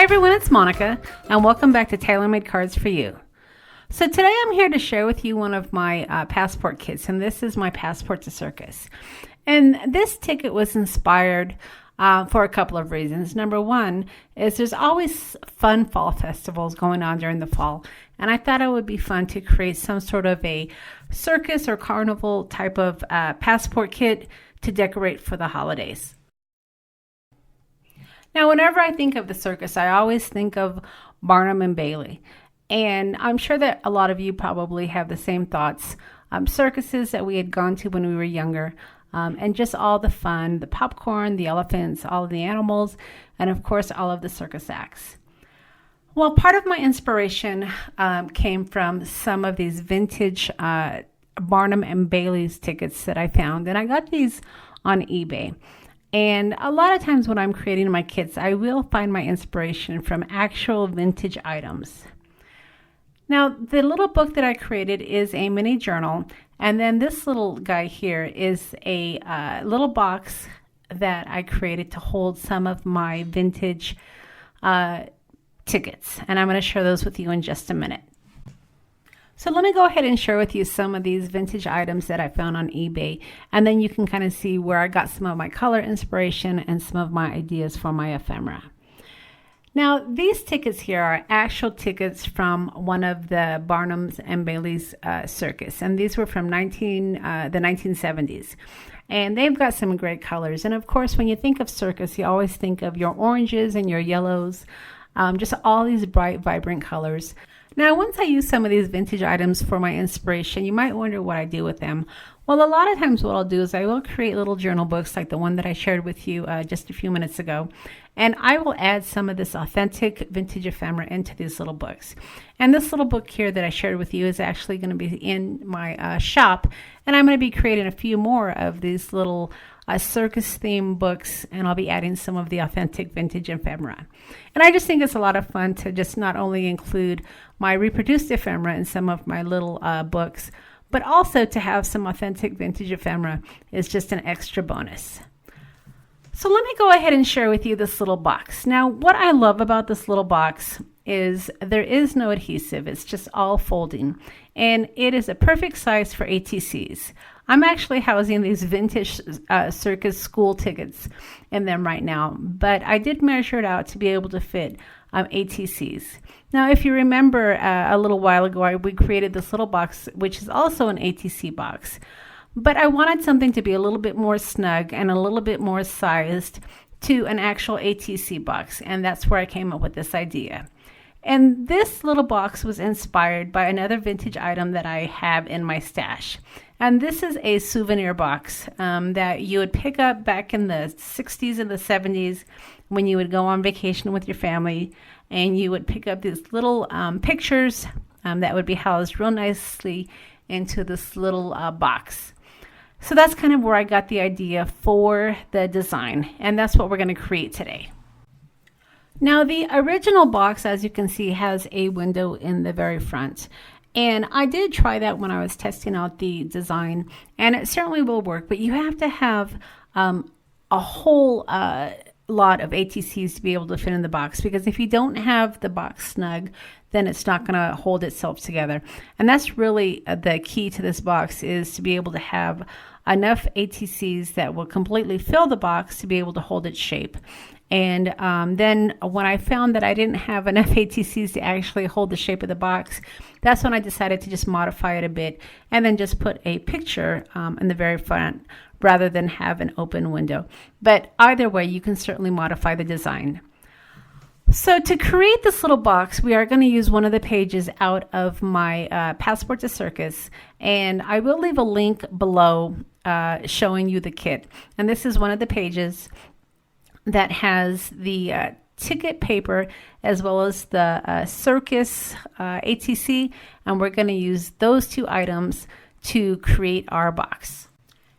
everyone, it's Monica, and welcome back to Tailor-Made Cards for You. So today I'm here to share with you one of my passport kits, and this is my Passport to Circus. And this ticket was inspired for a couple of reasons. Number one is there's always fun fall festivals going on during the fall, and I thought it would be fun to create some sort of a circus or carnival type of passport kit to decorate for the holidays. Now, whenever I think of the circus, I always think of Barnum and Bailey. And I'm sure that a lot of you probably have the same thoughts. Circuses that we had gone to when we were younger, and just all the fun, the popcorn, the elephants, all of the animals, and of course, all of the circus acts. Well, part of my inspiration came from some of these vintage Barnum and Bailey's tickets that I found. And I got these on eBay. And a lot of times when I'm creating my kits, I will find my inspiration from actual vintage items. Now, the little book that I created is a mini journal. And then this little guy here is a little box that I created to hold some of my vintage tickets. And I'm going to share those with you in just a minute. So let me go ahead and share with you some of these vintage items that I found on eBay, and then you can kind of see where I got some of my color inspiration and some of my ideas for my ephemera. Now, these tickets here are actual tickets from one of the Barnum's and Bailey's circus, and these were from the 1970s. And they've got some great colors. And of course, when you think of circus, you always think of your oranges and your yellows, just all these bright, vibrant colors. Now, once I use some of these vintage items for my inspiration, you might wonder what I do with them. Well, a lot of times what I'll do is I will create little journal books like the one that I shared with you just a few minutes ago. And I will add some of this authentic vintage ephemera into these little books. And this little book here that I shared with you is actually going to be in my shop. And I'm going to be creating a few more of these little circus theme books, and I'll be adding some of the authentic vintage ephemera. And I just think it's a lot of fun to just not only include my reproduced ephemera in some of my little books, but also to have some authentic vintage ephemera is just an extra bonus. So let me go ahead and share with you this little box. Now, what I love about this little box is there is no adhesive. It's just all folding, and it is a perfect size for ATCs. I'm actually housing these vintage circus school tickets in them right now, but I did measure it out to be able to fit ATCs. Now, if you remember a little while ago, we created this little box, which is also an ATC box, but I wanted something to be a little bit more snug and a little bit more sized to an actual ATC box, and that's where I came up with this idea. And this little box was inspired by another vintage item that I have in my stash. And this is a souvenir box that you would pick up back in the 60s and the 70s when you would go on vacation with your family, and you would pick up these little pictures that would be housed real nicely into this little box. So that's kind of where I got the idea for the design, and that's what we're going to create today. Now, the original box, as you can see, has a window in the very front. And I did try that when I was testing out the design, and it certainly will work, but you have to have a whole lot of ATCs to be able to fit in the box, because if you don't have the box snug, then it's not going to hold itself together. And that's really the key to this box, is to be able to have enough ATCs that will completely fill the box to be able to hold its shape. And then when I found that I didn't have enough ATCs to actually hold the shape of the box, that's when I decided to just modify it a bit and then just put a picture in the very front rather than have an open window. But either way, you can certainly modify the design. So to create this little box, we are going to use one of the pages out of my Passport to Circus, and I will leave a link below showing you the kit. And this is one of the pages that has the ticket paper as well as the circus ATC, and we're going to use those two items to create our box.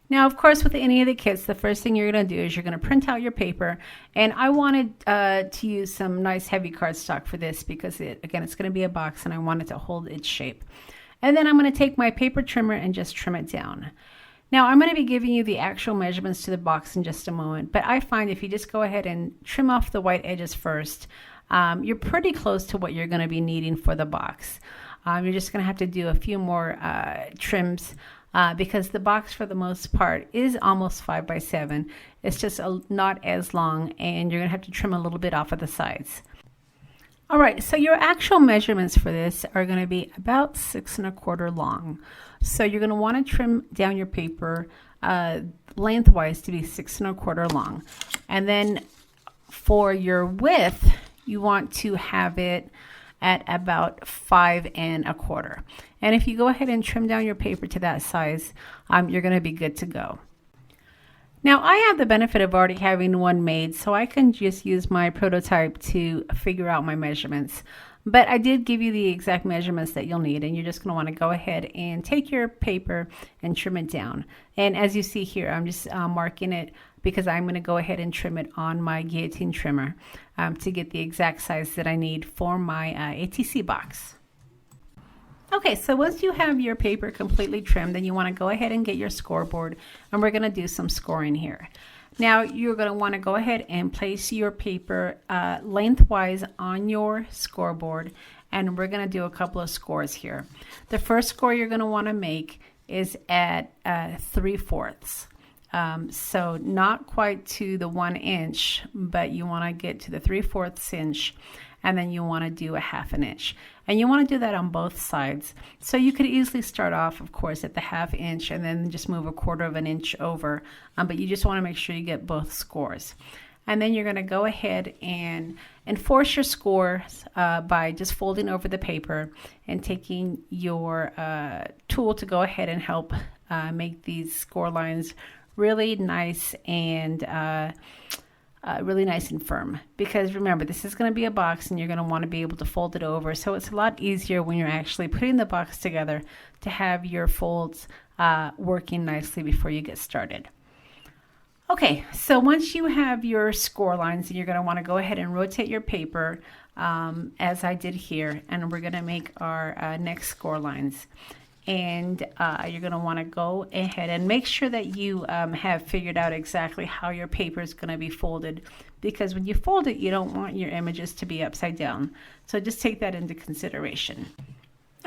Now, of course, with any of the kits, the first thing you're going to do is you're going to print out your paper, and I wanted to use some nice heavy cardstock for this because, again, it's going to be a box and I want it to hold its shape. And then I'm going to take my paper trimmer and just trim it down. Now, I'm going to be giving you the actual measurements to the box in just a moment, but I find if you just go ahead and trim off the white edges first, you're pretty close to what you're going to be needing for the box. You're just going to have to do a few more trims because the box for the most part is almost 5 by 7. It's just not as long, and you're going to have to trim a little bit off of the sides. All right, so your actual measurements for this are going to be about 6 1/4 long. So you're going to want to trim down your paper lengthwise to be 6 1/4 long. And then for your width, you want to have it at about 5 1/4. And if you go ahead and trim down your paper to that size, you're going to be good to go. Now I have the benefit of already having one made, so I can just use my prototype to figure out my measurements. But I did give you the exact measurements that you'll need, and you're just going to want to go ahead and take your paper and trim it down. And as you see here, I'm just marking it because I'm going to go ahead and trim it on my Guillotine trimmer to get the exact size that I need for my ATC box. Okay, so once you have your paper completely trimmed, then you want to go ahead and get your scoreboard, and we're going to do some scoring here. Now you're going to want to go ahead and place your paper lengthwise on your scoreboard, and we're going to do a couple of scores here. The first score you're going to want to make is at 3/4. So not quite to the 1 inch, but you want to get to the 3/4 inch, and then you want to do a 1/2 inch. And you want to do that on both sides. So you could easily start off, of course, at the 1/2 inch and then just move a 1/4 inch over. But you just want to make sure you get both scores. And then you're going to go ahead and enforce your scores by just folding over the paper and taking your tool to go ahead and help make these score lines really nice and firm, because remember, this is going to be a box and you're going to want to be able to fold it over, so it's a lot easier when you're actually putting the box together to have your folds working nicely before you get started. Okay, so once you have your score lines, you're going to want to go ahead and rotate your paper as I did here, and we're going to make our next score lines. And you're going to want to go ahead and make sure that you have figured out exactly how your paper is going to be folded, because when you fold it, you don't want your images to be upside down. So just take that into consideration.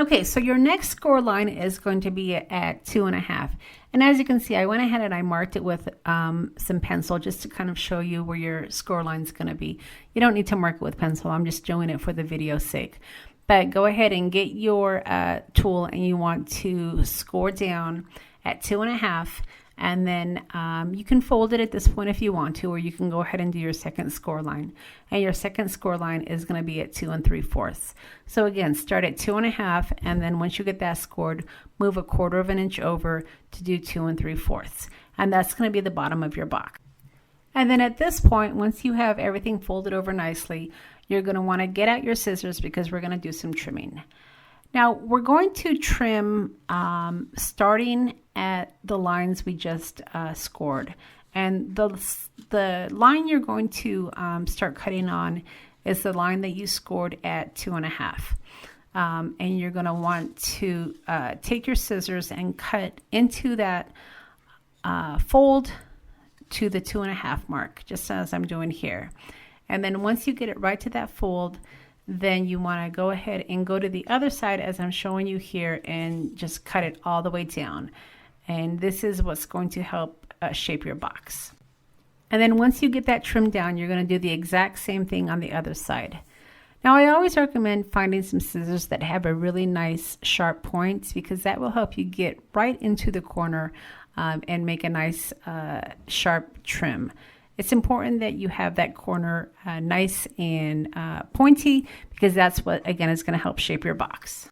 Okay, so your next score line is going to be at 2 1/2. And as you can see, I went ahead and I marked it with some pencil just to kind of show you where your score line is going to be. You don't need to mark it with pencil. I'm just doing it for the video's sake. But go ahead and get your tool, and you want to score down at 2 1/2, and then you can fold it at this point if you want to, or you can go ahead and do your second score line. And your second score line is going to be at 2 3/4. So again, start at 2 1/2, and then once you get that scored, move a 1/4 inch over to do 2 3/4. And that's going to be the bottom of your box. And then at this point, once you have everything folded over nicely, you're going to want to get out your scissors because we're going to do some trimming. Now we're going to trim starting at the lines we just scored. And the line you're going to start cutting on is the line that you scored at 2 1/2. And you're going to want to take your scissors and cut into that fold to the 2 1/2 mark, just as I'm doing here. And then once you get it right to that fold, then you want to go ahead and go to the other side as I'm showing you here and just cut it all the way down. And this is what's going to help shape your box. And then once you get that trimmed down, you're going to do the exact same thing on the other side. Now I always recommend finding some scissors that have a really nice sharp point, because that will help you get right into the corner and make a nice sharp trim. It's important that you have that corner nice and pointy, because that's what, again, is going to help shape your box.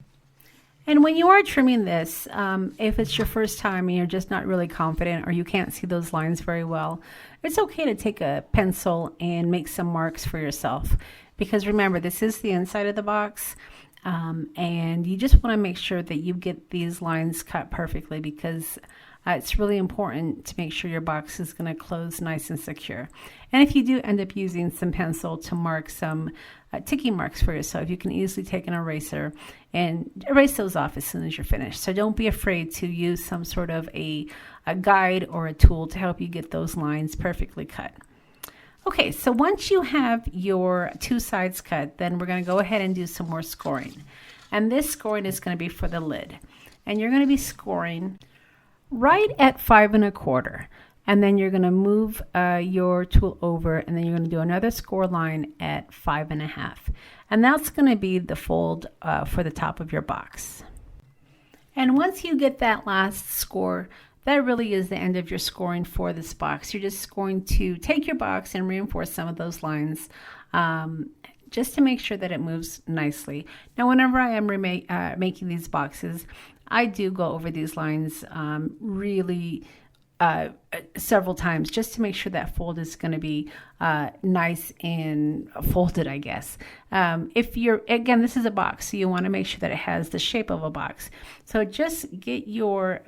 And when you are trimming this, if it's your first time and you're just not really confident, or you can't see those lines very well, it's okay to take a pencil and make some marks for yourself. Because remember, this is the inside of the box, and you just want to make sure that you get these lines cut perfectly, because it's really important to make sure your box is going to close nice and secure. And if you do end up using some pencil to mark some ticking marks for yourself, you can easily take an eraser and erase those off as soon as you're finished. So don't be afraid to use some sort of a guide or a tool to help you get those lines perfectly cut. Okay, so once you have your two sides cut, then we're going to go ahead and do some more scoring. And this scoring is going to be for the lid. And you're going to be scoring right at 5 1/4. And then you're going to move your tool over, and then you're going to do another score line at 5 1/2. And that's going to be the fold for the top of your box. And once you get that last score, that really is the end of your scoring for this box. You're just going to take your box and reinforce some of those lines just to make sure that it moves nicely. Now, whenever I am making these boxes, I do go over these lines really several times just to make sure that fold is going to be nice and folded, I guess. If you're, again, this is a box, so you want to make sure that it has the shape of a box. So just get your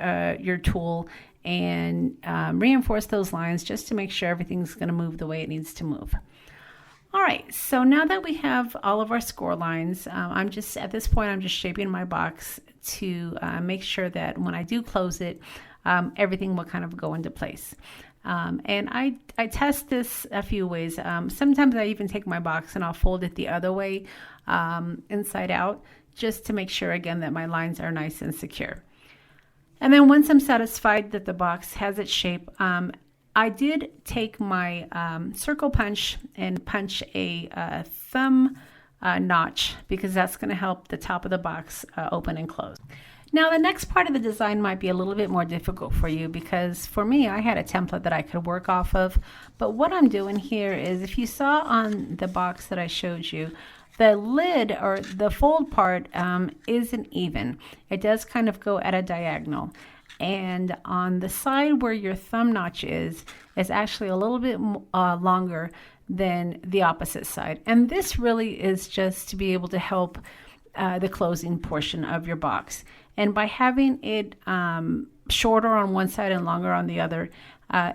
tool and reinforce those lines just to make sure everything's going to move the way it needs to move. All right, so now that we have all of our score lines, at this point, I'm just shaping my box to make sure that when I do close it, everything will kind of go into place. And I test this a few ways. Sometimes I even take my box and I'll fold it the other way, inside out, just to make sure, again, that my lines are nice and secure. And then once I'm satisfied that the box has its shape, I did take my circle punch and punch a thumb notch, because that's going to help the top of the box open and close. Now, the next part of the design might be a little bit more difficult for you, because for me, I had a template that I could work off of. But what I'm doing here is, if you saw on the box that I showed you, the lid or the fold part isn't even. It does kind of go at a diagonal. And on the side where your thumb notch is actually a little bit longer than the opposite side. And this really is just to be able to help the closing portion of your box. And by having it shorter on one side and longer on the other,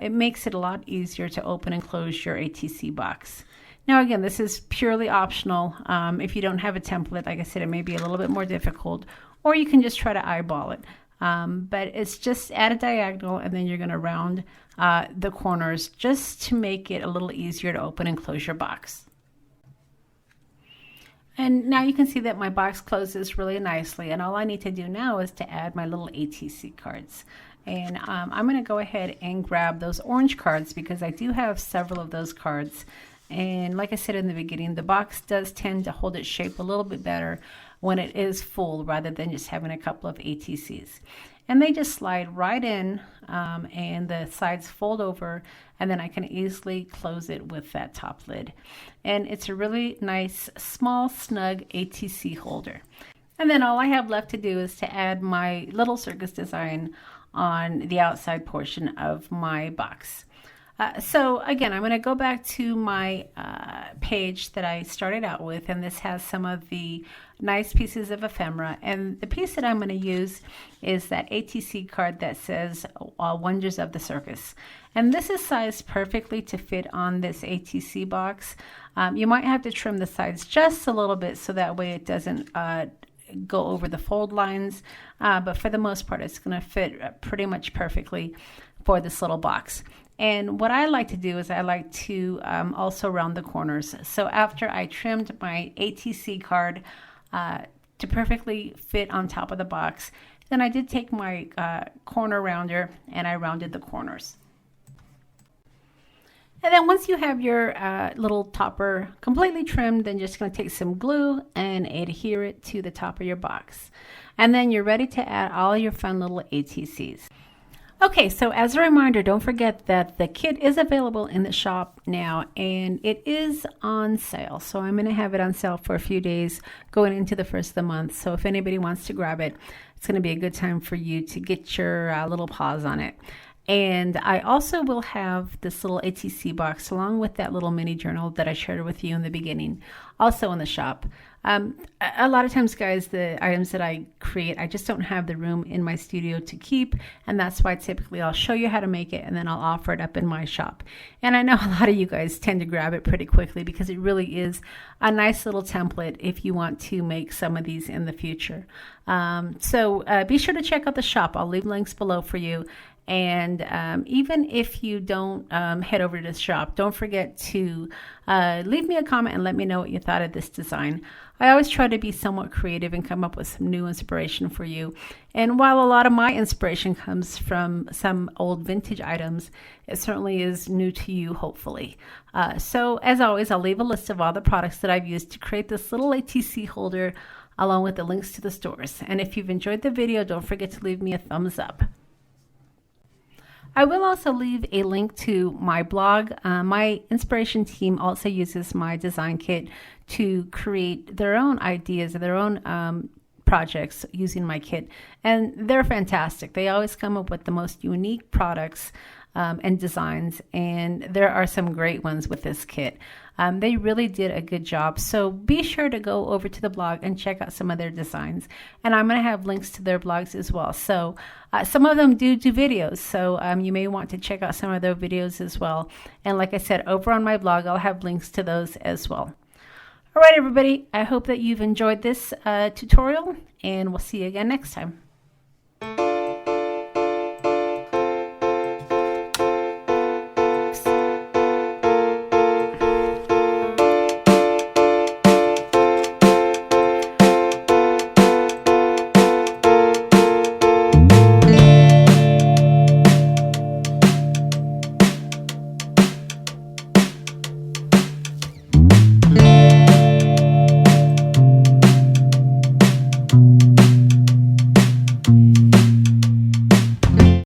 it makes it a lot easier to open and close your ATC box. Now, again, this is purely optional. If you don't have a template, like I said, it may be a little bit more difficult, or you can just try to eyeball it. But it's just at a diagonal, and then you're going to round the corners just to make it a little easier to open and close your box. And now you can see that my box closes really nicely, and all I need to do now is to add my little ATC cards. And I'm going to go ahead and grab those orange cards, because I do have several of those cards. And like I said in the beginning, the box does tend to hold its shape a little bit better when it is full, rather than just having a couple of ATCs. And they just slide right in, and the sides fold over, and then I can easily close it with that top lid. And it's a really nice, small, snug ATC holder. And then all I have left to do is to add my little circus design on the outside portion of my box. So again, I'm going to go back to my page that I started out with, and this has some of the nice pieces of ephemera. And the piece that I'm going to use is that ATC card that says Wonders of the Circus. And this is sized perfectly to fit on this ATC box. You might have to trim the sides just a little bit, so that way it doesn't go over the fold lines. But for the most part, it's going to fit pretty much perfectly for this little box. And what I like to do is I like to also round the corners. So after I trimmed my ATC card to perfectly fit on top of the box, then I did take my corner rounder and I rounded the corners. And then once you have your little topper completely trimmed, then you're just going to take some glue and adhere it to the top of your box. And then you're ready to add all your fun little ATCs. Okay, so as a reminder, don't forget that the kit is available in the shop now, and it is on sale. So I'm going to have it on sale for a few days going into the first of the month. So if anybody wants to grab it, it's going to be a good time for you to get your little paws on it. And I also will have this little ATC box along with that little mini journal that I shared with you in the beginning, also in the shop. A lot of times, guys, the items that I create, I just don't have the room in my studio to keep, and that's why typically I'll show you how to make it and then I'll offer it up in my shop. And I know a lot of you guys tend to grab it pretty quickly because it really is a nice little template if you want to make some of these in the future. So be sure to check out the shop. I'll leave links below for you. And even if you don't head over to the shop, don't forget to leave me a comment and let me know what you thought of this design. I always try to be somewhat creative and come up with some new inspiration for you. And while a lot of my inspiration comes from some old vintage items, it certainly is new to you, hopefully. So as always, I'll leave a list of all the products that I've used to create this little ATC holder, along with the links to the stores. And if you've enjoyed the video, don't forget to leave me a thumbs up. I will also leave a link to my blog. My inspiration team also uses my design kit to create their own ideas and their own projects using my kit. And they're fantastic. They always come up with the most unique products and designs, and there are some great ones with this kit. They really did a good job, so be sure to go over to the blog and check out some of their designs, and I'm going to have links to their blogs as well. So some of them do videos, so you may want to check out some of their videos as well. And like I said, over on my blog I'll have links to those as well. All right, everybody, I hope that you've enjoyed this tutorial, and we'll see you again next time.